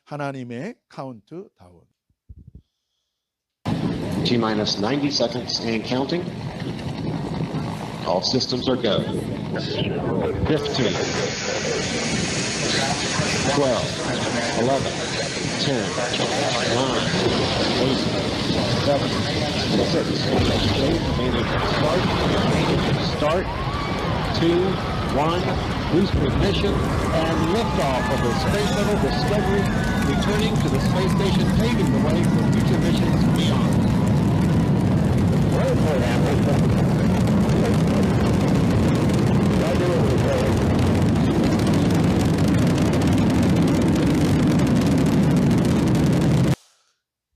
하나님의 카운트다운. T-minus 90 seconds and counting. All systems are go. 15, 12, 11, 10, 9, 8, 7, 6, 5, start, 2, 1, boost ignition, and liftoff of the Space Shuttle Discovery, returning to the space station, paving the way for future missions beyond.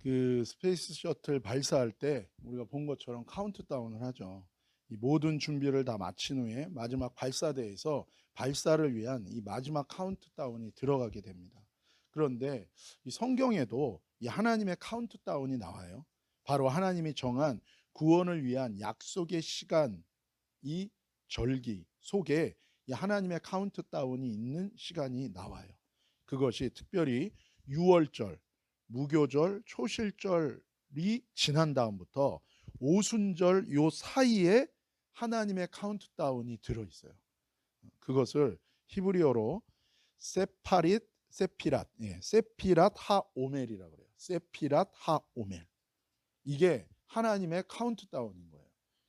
그 스페이스 셔틀 발사할 때 우리가 본 것처럼 카운트다운을 하죠. 이 모든 준비를 다 마친 후에 마지막 발사대에서 발사를 위한 이 마지막 카운트다운이 들어가게 됩니다. 그런데 이 성경에도 이 하나님의 카운트다운이 나와요. 바로 하나님이 정한 구원을 위한 약속의 시간, 이 절기 속에 이 하나님의 카운트다운이 있는 시간이 나와요. 그것이 특별히 유월절, 무교절, 초실절이 지난 다음부터 오순절 요 사이에 하나님의 카운트다운이 들어있어요. 그것을 히브리어로 세피랏 하오멜이라고 그래요. 세피랏 하오멜. 이게 하나님의 카운트다운인 거예요.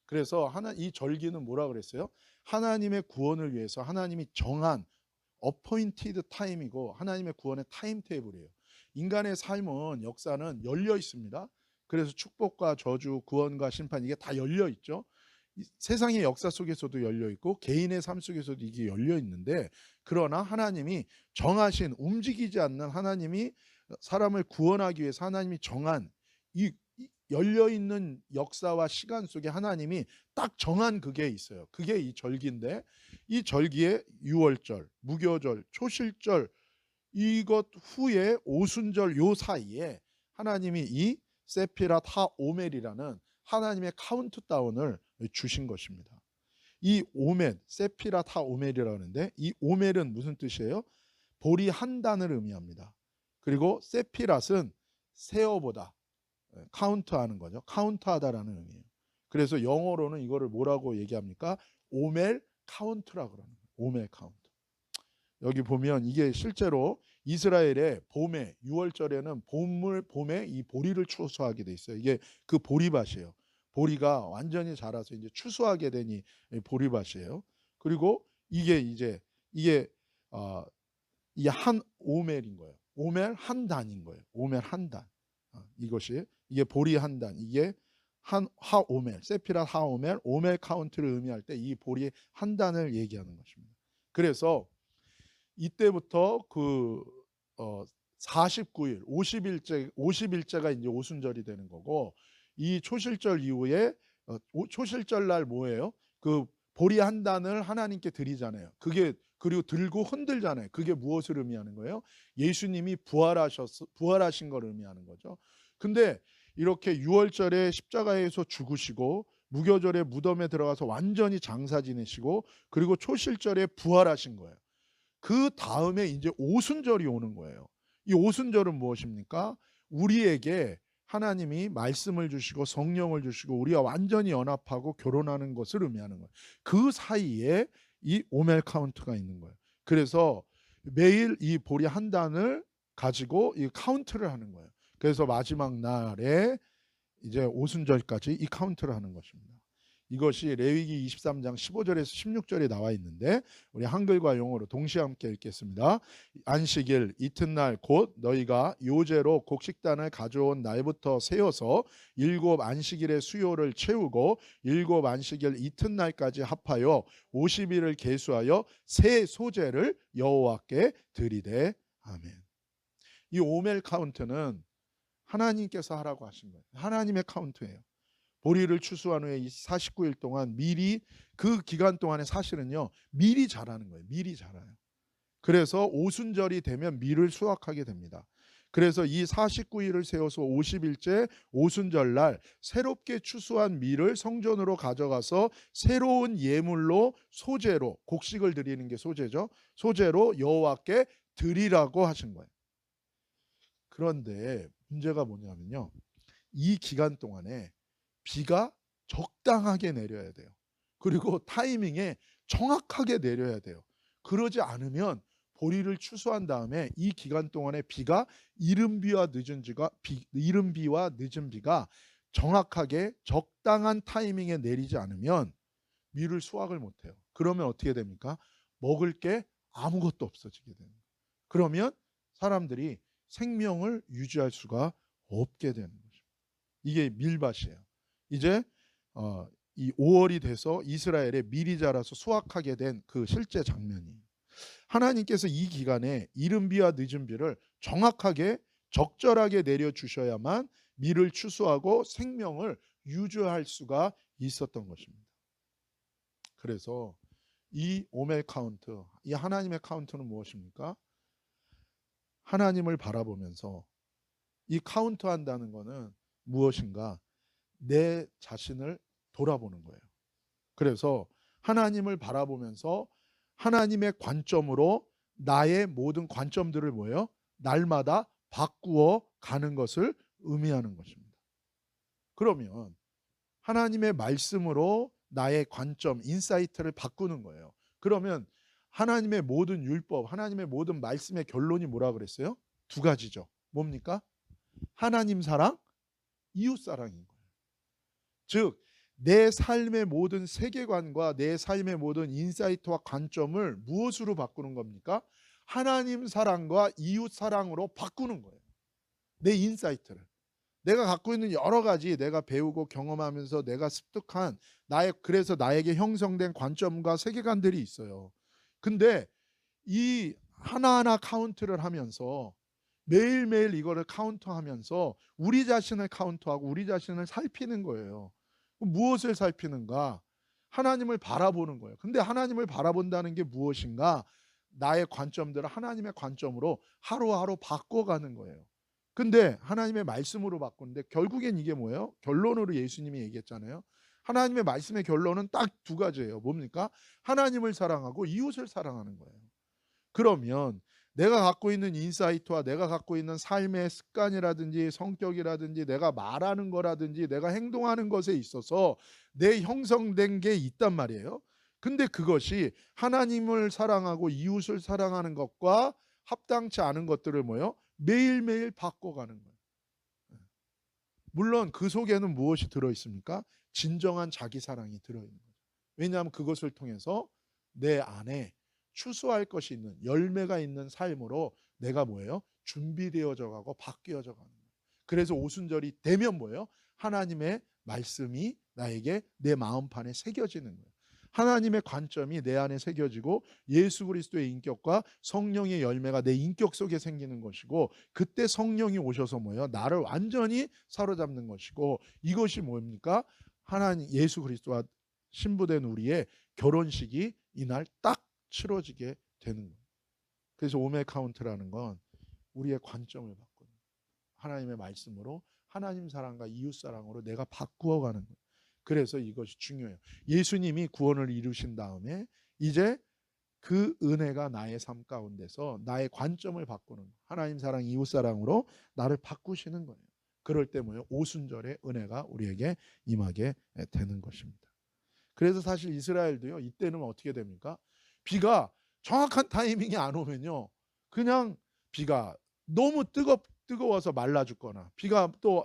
그래서 이 절기는 뭐라 그랬어요? 하나님의 구원을 위해서 하나님이 정한 어포인티드 타임이고 하나님의 구원의 타임테이블이에요. 인간의 삶은 역사는 열려 있습니다. 그래서 축복과 저주, 구원과 심판 이게 다 열려 있죠. 세상의 역사 속에서도 열려 있고 개인의 삶 속에서도 이게 열려 있는데, 그러나 하나님이 정하신, 움직이지 않는 하나님이 사람을 구원하기 위해서 하나님이 정한 이 열려있는 역사와 시간 속에 하나님이 딱 정한 그게 있어요. 그게 이 절기인데, 이 절기에 유월절, 무교절, 초실절 이것 후에 오순절 요 사이에 하나님이 이 세피랏 하오멜이라는 하나님의 카운트다운을 주신 것입니다. 이 오멜, 세피랏 하오멜이라고 하는데, 이 오멜은 무슨 뜻이에요? 보리 한 단을 의미합니다. 그리고 세피랏은 세어보다, 카운트하는 거죠. 카운트하다라는 의미예요. 그래서 영어로는 이거를 뭐라고 얘기합니까? 오멜 카운트라고 그러는 거예요. 오멜 카운트. 여기 보면 이게 실제로 이스라엘의 봄에, 유월절에는 봄에 이 보리를 추수하게 돼 있어요. 이게 그 보리밭이에요. 보리가 완전히 자라서 이제 추수하게 되니 보리밭이에요. 그리고 이게 이 한 오멜인 거예요. 오멜 한 단인 거예요. 오멜 한 단. 이게 보리 한 단. 이게 하오멜, 세피랏 하오멜, 오멜 카운트를 의미할 때 이 보리 한 단을 얘기하는 것입니다. 그래서 이때부터 49일, 50일째가 이제 오순절이 되는 거고, 이 초실절 이후에 초실절 날 뭐예요? 그 보리 한 단을 하나님께 드리잖아요. 그리고 들고 흔들잖아요. 그게 무엇을 의미하는 거예요? 예수님이 부활하신 걸 의미하는 거죠. 근데 이렇게 유월절에 십자가에서 죽으시고 무교절에 무덤에 들어가서 완전히 장사 지내시고 그리고 초실절에 부활하신 거예요. 그 다음에 이제 오순절이 오는 거예요. 이 오순절은 무엇입니까? 우리에게 하나님이 말씀을 주시고 성령을 주시고 우리와 완전히 연합하고 결혼하는 것을 의미하는 거예요. 그 사이에 이 오멜 카운트가 있는 거예요. 그래서 매일 이 보리 한 단을 가지고 이 카운트를 하는 거예요. 그래서 마지막 날에 이제 오순절까지 이 카운트를 하는 것입니다. 이것이 레위기 23장 15절에서 16절에 나와 있는데 우리 한글과 영어로 동시에 함께 읽겠습니다. 안식일 이튿날 곧 너희가 요제로 곡식단을 가져온 날부터 세어서 7 안식일의 수요를 채우고 7 안식일 이튿날까지 합하여 50일을 계수하여 새 소제를 여호와께 드리되 아멘. 이 오멜 카운트는 하나님께서 하라고 하신 거예요. 하나님의 카운트예요. 보리를 추수한 후에 이 49일 동안 미리, 그 기간 동안에 사실은요 미리 자라는 거예요. 미리 자라요. 그래서 오순절이 되면 밀을 수확하게 됩니다. 그래서 이 49일을 세워서 50일째 오순절날 새롭게 추수한 밀을 성전으로 가져가서 새로운 예물로 소제로, 곡식을 드리는 게 소제죠. 소제로 여호와께 드리라고 하신 거예요. 그런데 문제가 뭐냐면요. 이 기간 동안에 비가 적당하게 내려야 돼요. 그리고 타이밍에 정확하게 내려야 돼요. 그러지 않으면 보리를 추수한 다음에 이 기간 동안에 비가 이른 비와 늦은 비가 정확하게 적당한 타이밍에 내리지 않으면 밀을 수확을 못 해요. 그러면 어떻게 됩니까? 먹을 게 아무것도 없어지게 되는 거예요. 그러면 사람들이 생명을 유지할 수가 없게 되는 거죠. 이게 밀밭이에요. 이제 이 5월이 돼서 이스라엘에 밀이 자라서 수확하게 된 그 실제 장면이, 하나님께서 이 기간에 이른 비와 늦은 비를 정확하게 적절하게 내려주셔야만 밀을 추수하고 생명을 유지할 수가 있었던 것입니다. 그래서 이 오멜 카운트, 이 하나님의 카운트는 무엇입니까? 하나님을 바라보면서 이 카운트 한다는 것은 무엇인가? 내 자신을 돌아보는 거예요. 그래서 하나님을 바라보면서 하나님의 관점으로 나의 모든 관점들을 뭐예요? 날마다 바꾸어 가는 것을 의미하는 것입니다. 그러면 하나님의 말씀으로 나의 관점, 인사이트를 바꾸는 거예요. 그러면 하나님의 모든 율법, 하나님의 모든 말씀의 결론이 뭐라 그랬어요? 두 가지죠. 뭡니까? 하나님 사랑, 이웃 사랑인 거예요. 즉 내 삶의 모든 세계관과 내 삶의 모든 인사이트와 관점을 무엇으로 바꾸는 겁니까? 하나님 사랑과 이웃 사랑으로 바꾸는 거예요. 내 인사이트를. 내가 갖고 있는 여러 가지 내가 배우고 경험하면서 내가 습득한 그래서 나에게 형성된 관점과 세계관들이 있어요. 근데 이 하나하나 카운트를 하면서 매일매일 이거를 카운트하면서 우리 자신을 카운트하고 우리 자신을 살피는 거예요. 무엇을 살피는가? 하나님을 바라보는 거예요. 근데 하나님을 바라본다는 게 무엇인가? 나의 관점들을 하나님의 관점으로 하루하루 바꿔가는 거예요. 근데 하나님의 말씀으로 바꾸는데 결국엔 이게 뭐예요? 결론으로 예수님이 얘기했잖아요. 하나님의 말씀의 결론은 딱 두 가지예요. 뭡니까? 하나님을 사랑하고 이웃을 사랑하는 거예요. 그러면 내가 갖고 있는 인사이트와 내가 갖고 있는 삶의 습관이라든지 성격이라든지 내가 말하는 거라든지 내가 행동하는 것에 있어서 내 형성된 게 있단 말이에요. 근데 그것이 하나님을 사랑하고 이웃을 사랑하는 것과 합당치 않은 것들을 뭐예요? 매일매일 바꿔가는 거예요. 물론 그 속에는 무엇이 들어있습니까? 진정한 자기 사랑이 들어있는 거죠. 왜냐하면 그것을 통해서 내 안에 추수할 것이 있는 열매가 있는 삶으로 내가 뭐예요? 준비되어져 가고 바뀌어져 가는 거예요. 그래서 오순절이 되면 뭐예요? 하나님의 말씀이 나에게 내 마음판에 새겨지는 거예요. 하나님의 관점이 내 안에 새겨지고 예수 그리스도의 인격과 성령의 열매가 내 인격 속에 생기는 것이고 그때 성령이 오셔서 뭐예요? 나를 완전히 사로잡는 것이고 이것이 뭡니까? 하나님 예수 그리스도와 신부된 우리의 결혼식이 이날 딱 치러지게 되는 거예요. 그래서 오메 카운트라는 건 우리의 관점을 바꾸는 하나님의 말씀으로 하나님 사랑과 이웃 사랑으로 내가 바꾸어가는 거예요. 그래서 이것이 중요해요. 예수님이 구원을 이루신 다음에 이제 그 은혜가 나의 삶 가운데서 나의 관점을 바꾸는 거예요. 하나님 사랑, 이웃 사랑으로 나를 바꾸시는 거예요. 그럴 때 뭐예요? 오순절의 은혜가 우리에게 임하게 되는 것입니다. 그래서 사실 이스라엘도요. 이때는 어떻게 됩니까? 비가 정확한 타이밍이 안 오면요. 그냥 비가 너무 뜨거워서 말라 죽거나 비가 또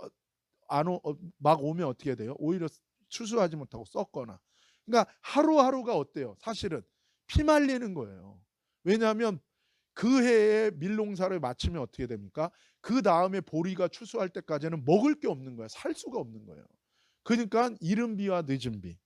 막 오면 어떻게 돼요? 오히려 추수하지 못하고 썩거나. 그러니까 하루하루가 어때요? 사실은 피말리는 거예요. 왜냐하면 그 해에 밀농사를 마치면 어떻게 됩니까? 그 다음에 보리가 추수할 때까지는 먹을 게 없는 거예요. 살 수가 없는 거예요. 그러니까 이른 비와 늦은 비.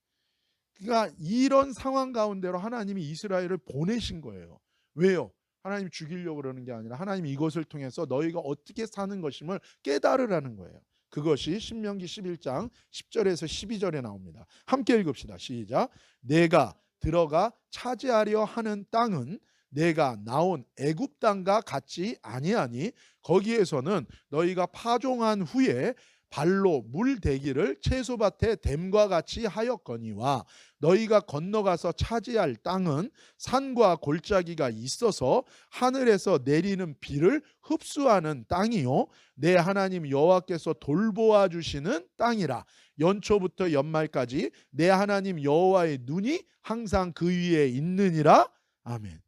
그러니까 이런 상황 가운데로 하나님이 이스라엘을 보내신 거예요. 왜요? 하나님 죽이려고 그러는 게 아니라 하나님 이것을 통해서 너희가 어떻게 사는 것임을 깨달으라는 거예요. 그것이 신명기 11장 10절에서 12절에 나옵니다. 함께 읽읍시다. 시작. 내가 들어가 차지하려 하는 땅은 내가 나온 애굽 땅과 같지 아니하니 거기에서는 너희가 파종한 후에 발로 물 대기를 채소밭에 댐과 같이 하였거니와 너희가 건너가서 차지할 땅은 산과 골짜기가 있어서 하늘에서 내리는 비를 흡수하는 땅이요 내 하나님 여호와께서 돌보아 주시는 땅이라. 연초부터 연말까지 내 하나님 여호와의 눈이 항상 그 위에 있느니라. 아멘.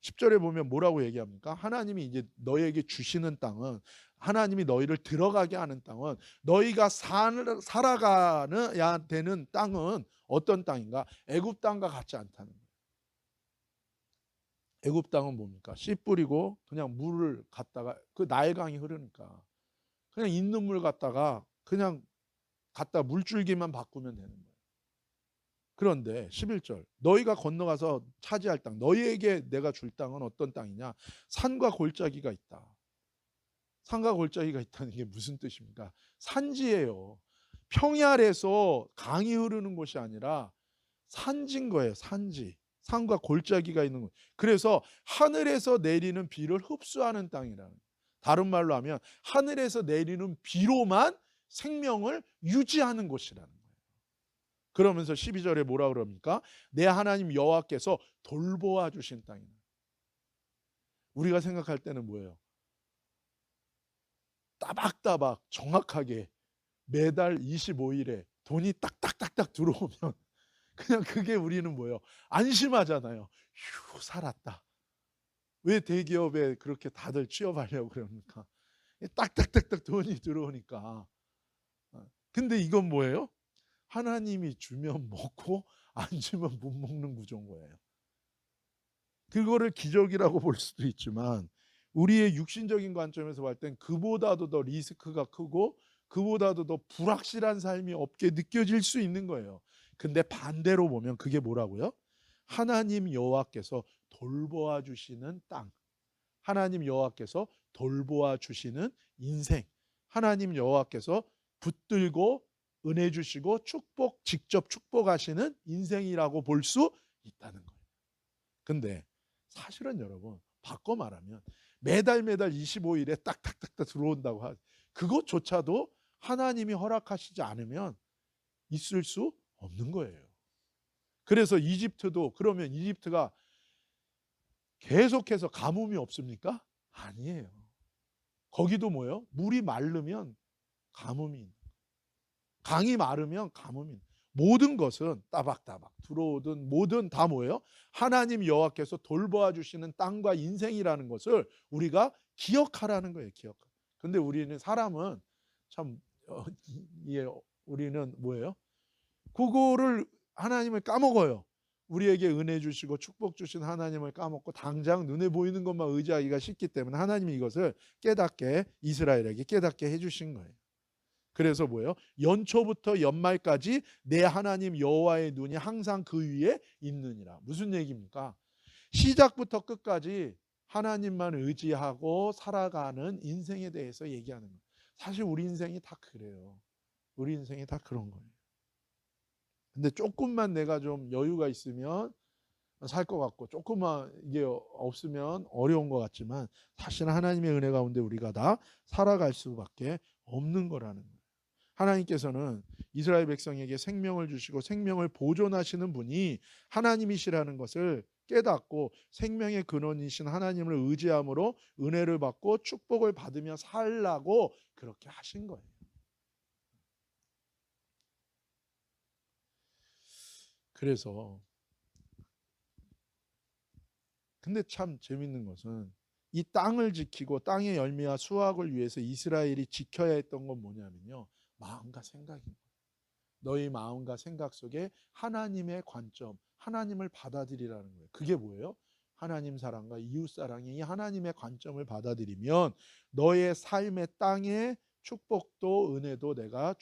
10절에 보면 뭐라고 얘기합니까? 하나님이 이제 너에게 주시는 땅은, 하나님이 너희를 들어가게 하는 땅은, 너희가 살아가야 되는 땅은 어떤 땅인가? 애굽 땅과 같지 않다는 거예요. 애굽 땅은 뭡니까? 씨 뿌리고 그냥 물을 갖다가, 그 나일강이 흐르니까 그냥 있는 물 갖다가 그냥 갖다 물줄기만 바꾸면 되는 거예요. 그런데 11절 너희가 건너가서 차지할 땅, 너희에게 내가 줄 땅은 어떤 땅이냐? 산과 골짜기가 있다. 산과 골짜기가 있다는 게 무슨 뜻입니까? 산지예요. 평야에서 강이 흐르는 곳이 아니라 산지인 거예요. 산지. 산과 골짜기가 있는 곳. 그래서 하늘에서 내리는 비를 흡수하는 땅이라는 거예요. 다른 말로 하면 하늘에서 내리는 비로만 생명을 유지하는 곳이라는 거예요. 그러면서 12절에 뭐라 그럽니까? 내 하나님 여호와께서 돌보아 주신 땅이다. 우리가 생각할 때는 뭐예요? 따박따박 정확하게 매달 25일에 돈이 딱딱딱딱 들어오면 그냥 그게 우리는 뭐예요? 안심하잖아요. 휴, 살았다. 왜 대기업에 그렇게 다들 취업하려고 그럽니까? 딱딱딱딱 돈이 들어오니까. 근데 이건 뭐예요? 하나님이 주면 먹고 안 주면 못 먹는 구조인 거예요. 그거를 기적이라고 볼 수도 있지만 우리의 육신적인 관점에서 볼 땐 그보다도 더 리스크가 크고 그보다도 더 불확실한 삶이 없게 느껴질 수 있는 거예요. 근데 반대로 보면 그게 뭐라고요? 하나님 여호와께서 돌보아 주시는 땅, 하나님 여호와께서 돌보아 주시는 인생, 하나님 여호와께서 붙들고 은혜 주시고 직접 축복하시는 인생이라고 볼 수 있다는 거예요. 근데 사실은 여러분, 바꿔 말하면 매달 25일에 딱딱딱딱 들어온다고 하죠. 그것조차도 하나님이 허락하시지 않으면 있을 수 없는 거예요. 그래서 이집트도, 그러면 이집트가 계속해서 가뭄이 없습니까? 아니에요. 거기도 뭐예요? 물이 마르면 가뭄이, 강이 마르면 가뭄이, 모든 것은 따박따박 들어오든 뭐든 다 뭐예요? 하나님 여호와께서 돌보아 주시는 땅과 인생이라는 것을 우리가 기억하라는 거예요. 기억. 근데 우리는, 사람은 참 우리는 뭐예요? 그거를, 하나님을 까먹어요. 우리에게 은혜 주시고 축복 주신 하나님을 까먹고 당장 눈에 보이는 것만 의지하기가 쉽기 때문에 하나님이 이것을 깨닫게, 이스라엘에게 깨닫게 해주신 거예요. 그래서 뭐예요? 연초부터 연말까지 내 하나님 여호와의 눈이 항상 그 위에 있느니라. 무슨 얘기입니까? 시작부터 끝까지 하나님만 의지하고 살아가는 인생에 대해서 얘기하는 거예요. 사실 우리 인생이 다 그래요. 우리 인생이 다 그런 거예요. 근데 조금만 내가 좀 여유가 있으면 살 것 같고, 조금만 이게 없으면 어려운 것 같지만 사실 하나님의 은혜 가운데 우리가 다 살아갈 수밖에 없는 거라는 거예요. 하나님께서는 이스라엘 백성에게 생명을 주시고 생명을 보존하시는 분이 하나님이시라는 것을 깨닫고 생명의 근원이신 하나님을 의지함으로 은혜를 받고 축복을 받으며 살라고 그렇게 하신 거예요. 그래서 근데 참 재밌는 것은 이 땅을 지키고 땅의 열매와 수확을 위해서 이스라엘이 지켜야 했던 건 뭐냐면요, 마음과 생각입니다. 너희 마음과 생각 속에 하나님의 관점, 하나님을 받아들이라는 거예요. 그게 뭐예요? 하나님 사랑과 이웃 사랑이 이 하나님의 관점을 받아들이면 너의 삶의 땅에 축복도 은혜도 내가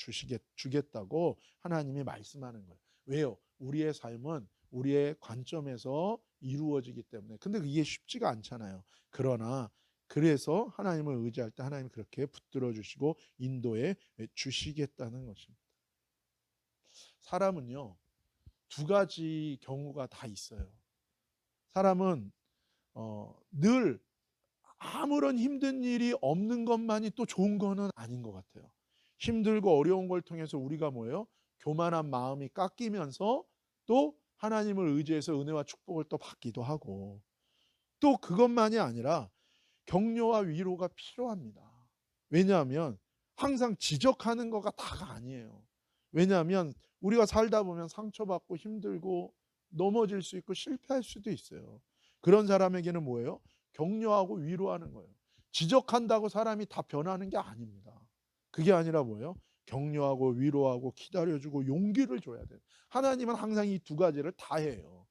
주겠다고 하나님이 말씀하는 거예요. 왜요? 우리의 삶은 우리의 관점에서 이루어지기 때문에. 근데 이게 쉽지가 않잖아요. 그러나 그래서 하나님을 의지할 때 하나님이 그렇게 붙들어 주시고 인도해 주시겠다는 것입니다. 사람은요, 두 가지 경우가 다 있어요. 사람은 늘 아무런 힘든 일이 없는 것만이 또 좋은 거는 아닌 것 같아요. 힘들고 어려운 걸 통해서 우리가 뭐예요? 교만한 마음이 깎이면서 또 하나님을 의지해서 은혜와 축복을 또 받기도 하고, 또 그것만이 아니라 격려와 위로가 필요합니다. 왜냐하면 항상 지적하는 거가 다가 아니에요. 왜냐하면 우리가 살다 보면 상처받고 힘들고 넘어질 수 있고 실패할 수도 있어요. 그런 사람에게는 뭐예요? 격려하고 위로하는 거예요. 지적한다고 사람이 다 변하는 게 아닙니다. 그게 아니라 뭐예요? 격려하고 위로하고 기다려주고 용기를 줘야 돼요. 하나님은 항상 이 두 가지를 다 해요.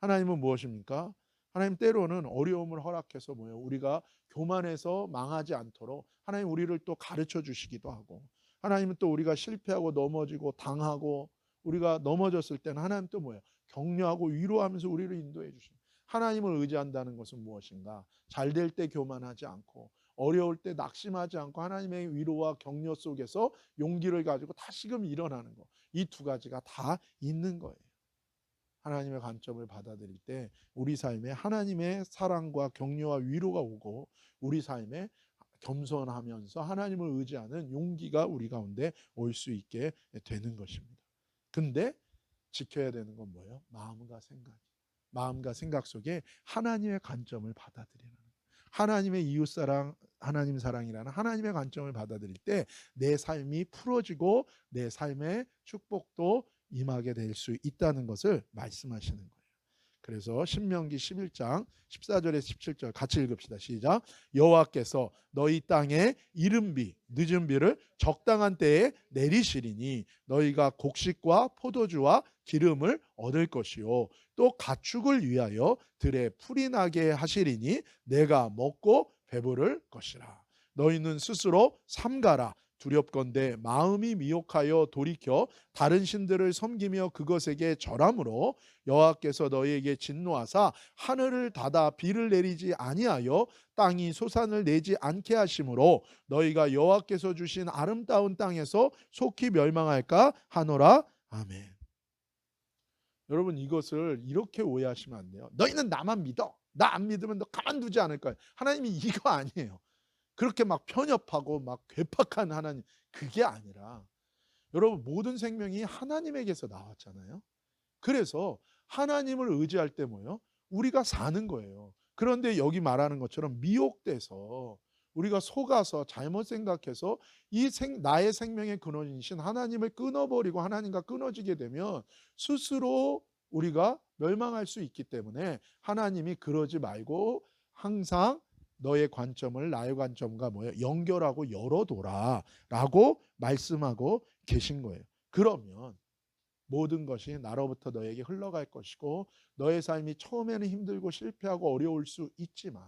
하나님은 무엇입니까? 하나님 때로는 어려움을 허락해서 뭐예요? 우리가 교만해서 망하지 않도록 하나님 우리를 또 가르쳐 주시기도 하고, 하나님은 또 우리가 실패하고 넘어지고 당하고 우리가 넘어졌을 때는 하나님 또 뭐예요? 격려하고 위로하면서 우리를 인도해 주십니다. 하나님을 의지한다는 것은 무엇인가? 잘 될 때 교만하지 않고 어려울 때 낙심하지 않고 하나님의 위로와 격려 속에서 용기를 가지고 다시금 일어나는 것. 이 두 가지가 다 있는 거예요. 하나님의 관점을 받아들일 때 우리 삶에 하나님의 사랑과 격려와 위로가 오고 우리 삶에 겸손하면서 하나님을 의지하는 용기가 우리 가운데 올 수 있게 되는 것입니다. 근데 지켜야 되는 건 뭐예요? 마음과 생각. 마음과 생각 속에 하나님의 관점을 받아들이는, 하나님의 이웃사랑, 하나님 사랑이라는 하나님의 관점을 받아들일 때 내 삶이 풀어지고 내 삶의 축복도 임하게 될 수 있다는 것을 말씀하시는 거예요. 그래서 신명기 11장 14절에서 17절 같이 읽읍시다. 시작. 여호와께서 너희 땅에 이른 비 늦은 비를 적당한 때에 내리시리니 너희가 곡식과 포도주와 기름을 얻을 것이요 또 가축을 위하여 들에 풀이 나게 하시리니 내가 먹고 배부를 것이라. 너희는 스스로 삼가라. 두렵건대 마음이 미혹하여 돌이켜 다른 신들을 섬기며 그것에게 절함으로 여호와께서 너희에게 진노하사 하늘을 닫아 비를 내리지 아니하여 땅이 소산을 내지 않게 하심으로 너희가 여호와께서 주신 아름다운 땅에서 속히 멸망할까 하노라. 아멘. 여러분 이것을 이렇게 오해하시면 안 돼요. 너희는 나만 믿어. 나 안 믿으면 너 가만두지 않을 거야. 하나님이 이거 아니에요. 그렇게 막 편협하고 막 괴팍한 하나님, 그게 아니라 여러분 모든 생명이 하나님에게서 나왔잖아요. 그래서 하나님을 의지할 때 뭐예요? 우리가 사는 거예요. 그런데 여기 말하는 것처럼 미혹돼서 우리가 속아서 잘못 생각해서 나의 생명의 근원이신 하나님을 끊어버리고 하나님과 끊어지게 되면 스스로 우리가 멸망할 수 있기 때문에 하나님이 그러지 말고 항상 너의 관점을 나의 관점과 뭐예요? 연결하고 열어둬라 라고 말씀하고 계신 거예요. 그러면 모든 것이 나로부터 너에게 흘러갈 것이고 너의 삶이 처음에는 힘들고 실패하고 어려울 수 있지만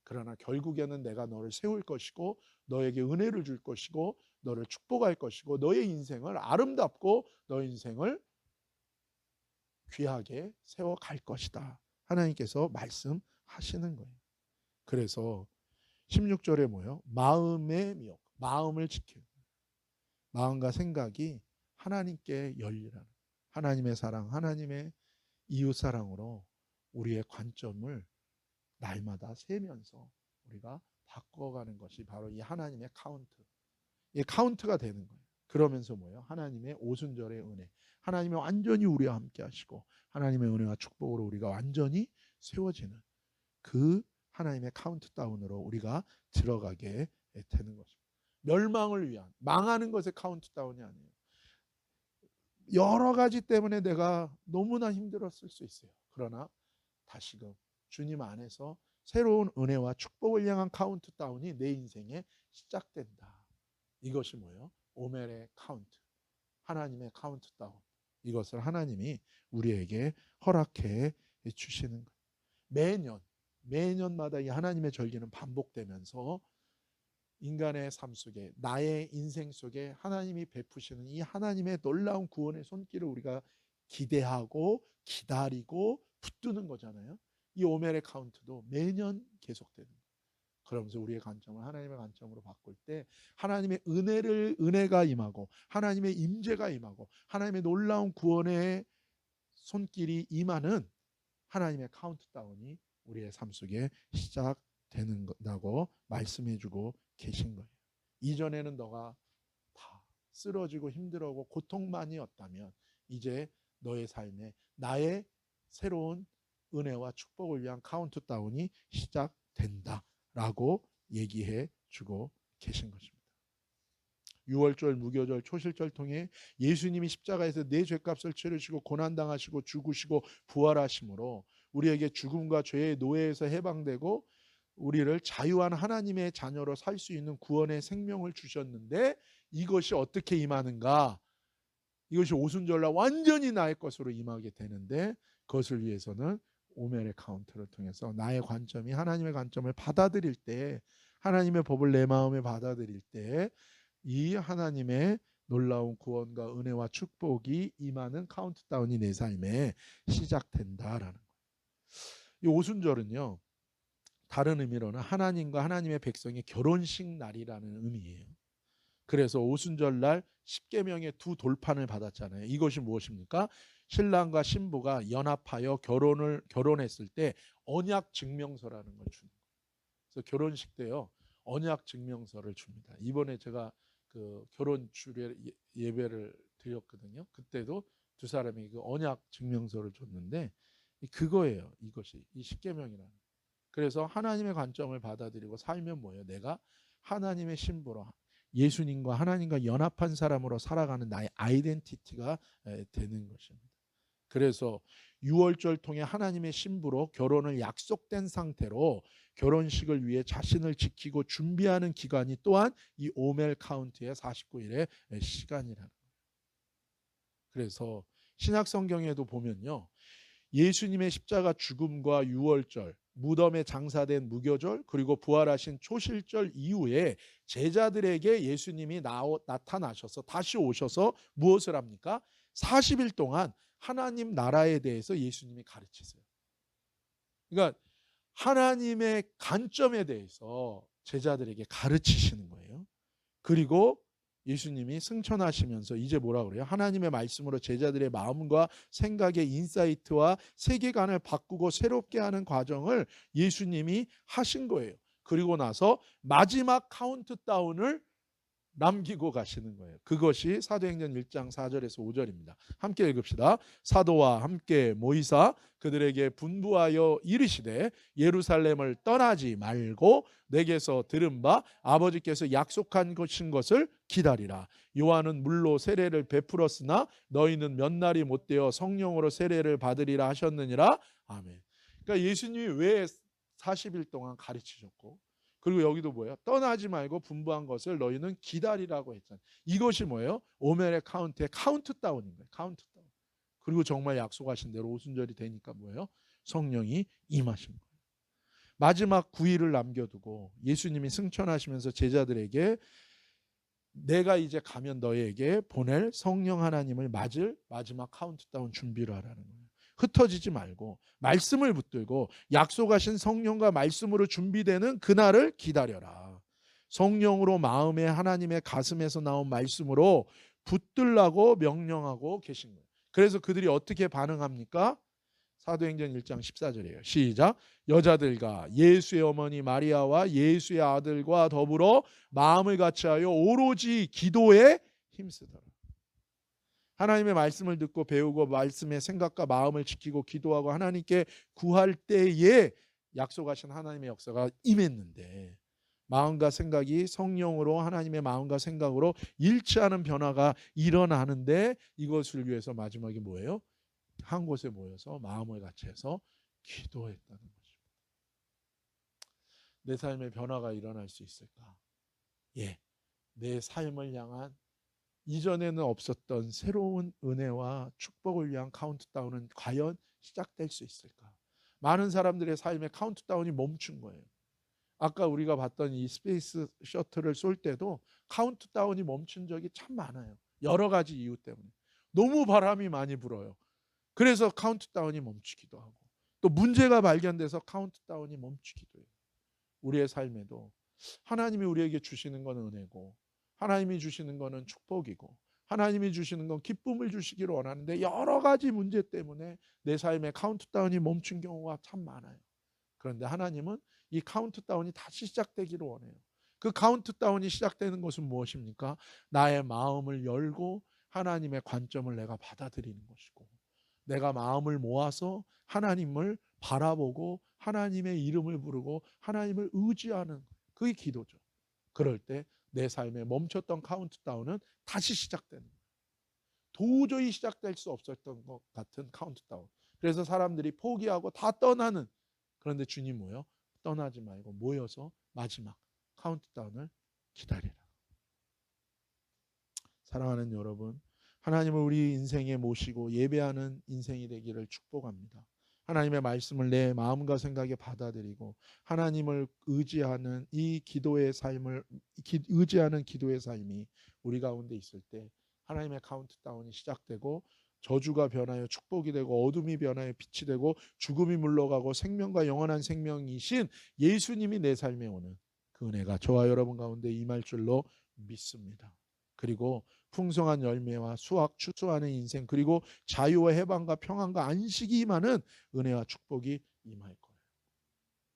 그러나 결국에는 내가 너를 세울 것이고 너에게 은혜를 줄 것이고 너를 축복할 것이고 너의 인생을 아름답고 너의 인생을 귀하게 세워갈 것이다. 하나님께서 말씀하시는 거예요. 그래서 16절에 뭐예요? 마음의 미혹, 마음을 지키는 마음과 생각이 하나님께 열리라는 하나님의 사랑, 하나님의 이웃사랑으로 우리의 관점을 날마다 세면서 우리가 바꿔가는 것이 바로 이 하나님의 카운트, 이 카운트가 되는 거예요. 그러면서 뭐예요? 하나님의 오순절의 은혜, 하나님의 완전히 우리와 함께 하시고 하나님의 은혜와 축복으로 우리가 완전히 세워지는 그 하나님의 카운트다운으로 우리가 들어가게 되는 것입니다. 멸망을 위한, 망하는 것의 카운트다운이 아니에요. 여러 가지 때문에 내가 너무나 힘들었을 수 있어요. 그러나 다시금 주님 안에서 새로운 은혜와 축복을 향한 카운트다운이 내 인생에 시작된다. 이것이 뭐예요? 오멜의 카운트, 하나님의 카운트다운. 이것을 하나님이 우리에게 허락해 주시는 거예요. 매년마다 이 하나님의 절기는 반복되면서 인간의 삶 속에 나의 인생 속에 하나님이 베푸시는 이 하나님의 놀라운 구원의 손길을 우리가 기대하고 기다리고 붙드는 거잖아요. 이 오멜의 카운트도 매년 계속되는 거예요. 그러면서 우리의 관점을 하나님의 관점으로 바꿀 때 하나님의 은혜가 임하고 하나님의 임재가 임하고 하나님의 놀라운 구원의 손길이 임하는 하나님의 카운트다운이 우리의 삶 속에 시작되는 거라고 말씀해주고 계신 거예요. 이전에는 너가 다 쓰러지고 힘들어하고 고통만이었다면 이제 너의 삶에 나의 새로운 은혜와 축복을 위한 카운트다운이 시작된다라고 얘기해 주고 계신 것입니다. 유월절, 무교절, 초실절 통해 예수님이 십자가에서 내 죄값을 치르시고 고난당하시고 죽으시고 부활하심으로 우리에게 죽음과 죄의 노예에서 해방되고 우리를 자유한 하나님의 자녀로 살 수 있는 구원의 생명을 주셨는데 이것이 어떻게 임하는가? 이것이 오순절날 완전히 나의 것으로 임하게 되는데 그것을 위해서는 오멜의 카운트를 통해서 나의 관점이 하나님의 관점을 받아들일 때, 하나님의 법을 내 마음에 받아들일 때 이 하나님의 놀라운 구원과 은혜와 축복이 임하는 카운트다운이 내 삶에 시작된다라는 거예요. 이 오순절은요, 다른 의미로는 하나님과 하나님의 백성의 결혼식 날이라는 의미예요. 그래서 오순절날 십계명의 두 돌판을 받았잖아요. 이것이 무엇입니까? 신랑과 신부가 연합하여 결혼했을 때 언약 증명서라는 걸 주는 거예요. 그래서 결혼식 때요, 언약 증명서를 줍니다. 이번에 제가 그 결혼 주례 예배를 드렸거든요. 그때도 두 사람이 그 언약 증명서를 줬는데 그거예요. 이것이 이 십계명이라는. 그래서 하나님의 관점을 받아들이고 살면 뭐예요? 내가 하나님의 신부로 예수님과 하나님과 연합한 사람으로 살아가는 나의 아이덴티티가 되는 것입니다. 그래서 유월절 통해 하나님의 신부로 결혼을 약속된 상태로 결혼식을 위해 자신을 지키고 준비하는 기간이 또한 이 오멜 카운트의 49일의 시간이라는 거예요. 그래서 신약 성경에도 보면요, 예수님의 십자가 죽음과 유월절, 무덤에 장사된 무교절, 그리고 부활하신 초실절 이후에 제자들에게 예수님이 나타나셔서 다시 오셔서 무엇을 합니까? 40일 동안 하나님 나라에 대해서 예수님이 가르치세요. 그러니까 하나님의 관점에 대해서 제자들에게 가르치시는 거예요. 그리고 예수님이 승천하시면서 이제 뭐라 그래요? 하나님의 말씀으로 제자들의 마음과 생각의 인사이트와 세계관을 바꾸고 새롭게 하는 과정을 예수님이 하신 거예요. 그리고 나서 마지막 카운트다운을 남기고 가시는 거예요. 그것이 사도행전 1장 4절에서 5절입니다. 함께 읽읍시다. 사도와 함께 모이사 그들에게 분부하여 이르시되 예루살렘을 떠나지 말고 내게서 들은 바 아버지께서 약속한 것을 기다리라. 요한은 물로 세례를 베풀었으나 너희는 몇 날이 못되어 성령으로 세례를 받으리라 하셨느니라. 아멘. 그러니까 예수님이 왜 40일 동안 가르치셨고, 그리고 여기도 뭐예요? 떠나지 말고 분부한 것을 너희는 기다리라고 했잖아요. 이것이 뭐예요? 오멜의 카운트의 카운트다운인 거예요. 카운트다운. 그리고 정말 약속하신 대로 오순절이 되니까 뭐예요? 성령이 임하신 거예요. 마지막 9일을 남겨두고 예수님이 승천하시면서 제자들에게 내가 이제 가면 너희에게 보낼 성령 하나님을 맞을 마지막 카운트다운 준비를 하라는 거예요. 흩어지지 말고 말씀을 붙들고 약속하신 성령과 말씀으로 준비되는 그날을 기다려라. 성령으로 마음에 하나님의 가슴에서 나온 말씀으로 붙들라고 명령하고 계신 거예요. 그래서 그들이 어떻게 반응합니까? 사도행전 1장 14절이에요. 시작. 여자들과 예수의 어머니 마리아와 예수의 아들과 더불어 마음을 같이하여 오로지 기도에 힘쓰더라. 하나님의 말씀을 듣고 배우고 말씀의 생각과 마음을 지키고 기도하고 하나님께 구할 때에 약속하신 하나님의 역사가 임했는데 마음과 생각이 성령으로 하나님의 마음과 생각으로 일치하는 변화가 일어나는데 이것을 위해서 마지막에 뭐예요? 한 곳에 모여서 마음을 같이 해서 기도했다는 것입니다. 내 삶에 변화가 일어날 수 있을까? 예, 내 삶을 향한 이전에는 없었던 새로운 은혜와 축복을 위한 카운트다운은 과연 시작될 수 있을까? 많은 사람들의 삶에 카운트다운이 멈춘 거예요. 아까 우리가 봤던 이 스페이스 셔틀을 쏠 때도 카운트다운이 멈춘 적이 참 많아요. 여러 가지 이유 때문에. 너무 바람이 많이 불어요. 그래서 카운트다운이 멈추기도 하고 또 문제가 발견돼서 카운트다운이 멈추기도 해요. 우리의 삶에도 하나님이 우리에게 주시는 건 은혜고 하나님이 주시는 것은 축복이고 하나님이 주시는 건 기쁨을 주시기를 원하는데 여러 가지 문제 때문에 내 삶에 카운트다운이 멈춘 경우가 참 많아요. 그런데 하나님은 이 카운트다운이 다시 시작되기를 원해요. 그 카운트다운이 시작되는 것은 무엇입니까? 나의 마음을 열고 하나님의 관점을 내가 받아들이는 것이고, 내가 마음을 모아서 하나님을 바라보고 하나님의 이름을 부르고 하나님을 의지하는, 그게 기도죠. 그럴 때 내 삶에 멈췄던 카운트다운은 다시 시작되는 거예요. 도저히 시작될 수 없었던 것 같은 카운트다운. 그래서 사람들이 포기하고 다 떠나는, 그런데 주님 뭐요? 떠나지 말고 모여서 마지막 카운트다운을 기다리라. 사랑하는 여러분, 하나님을 우리 인생에 모시고 예배하는 인생이 되기를 축복합니다. 하나님의 말씀을 내 마음과 생각에 받아들이고 하나님을 의지하는 이 기도의 삶을 의지하는 기도의 삶이 우리 가운데 있을 때 하나님의 카운트다운이 시작되고 저주가 변하여 축복이 되고 어둠이 변하여 빛이 되고 죽음이 물러가고 생명과 영원한 생명이신 예수님이 내 삶에 오는 그 은혜가 저와 여러분 가운데 임할 줄로 믿습니다. 그리고 풍성한 열매와 수확 추수하는 인생, 그리고 자유와 해방과 평안과 안식이 임하는 은혜와 축복이 임할 거예요.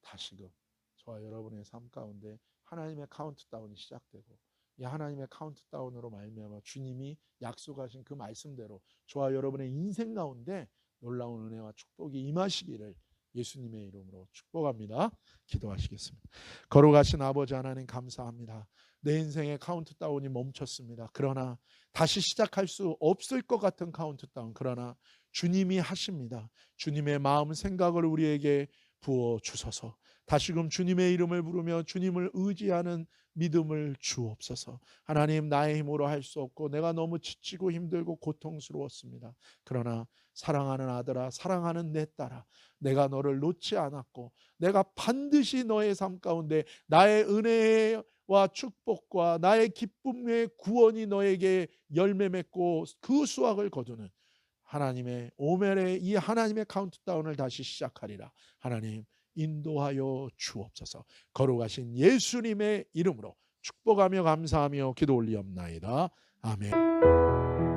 다시금 저와 여러분의 삶 가운데 하나님의 카운트다운이 시작되고 이 하나님의 카운트다운으로 말미암아 주님이 약속하신 그 말씀대로 저와 여러분의 인생 가운데 놀라운 은혜와 축복이 임하시기를 예수님의 이름으로 축복합니다. 기도하시겠습니다. 걸어가신 아버지 하나님 감사합니다. 내 인생의 카운트다운이 멈췄습니다. 그러나 다시 시작할 수 없을 것 같은 카운트다운, 그러나 주님이 하십니다. 주님의 마음 생각을 우리에게 부어주소서. 다시금 주님의 이름을 부르며 주님을 의지하는 믿음을 주옵소서. 하나님, 나의 힘으로 할 수 없고 내가 너무 지치고 힘들고 고통스러웠습니다. 그러나 사랑하는 아들아, 사랑하는 내 딸아, 내가 너를 놓지 않았고 내가 반드시 너의 삶 가운데 나의 은혜와 축복과 나의 기쁨의 구원이 너에게 열매 맺고 그 수확을 거두는 하나님의 오멜의 이 하나님의 카운트다운을 다시 시작하리라. 하나님 인도하여 주옵소서. 거룩하신 예수님의 이름으로 축복하며 감사하며 기도 올리옵나이다. 아멘.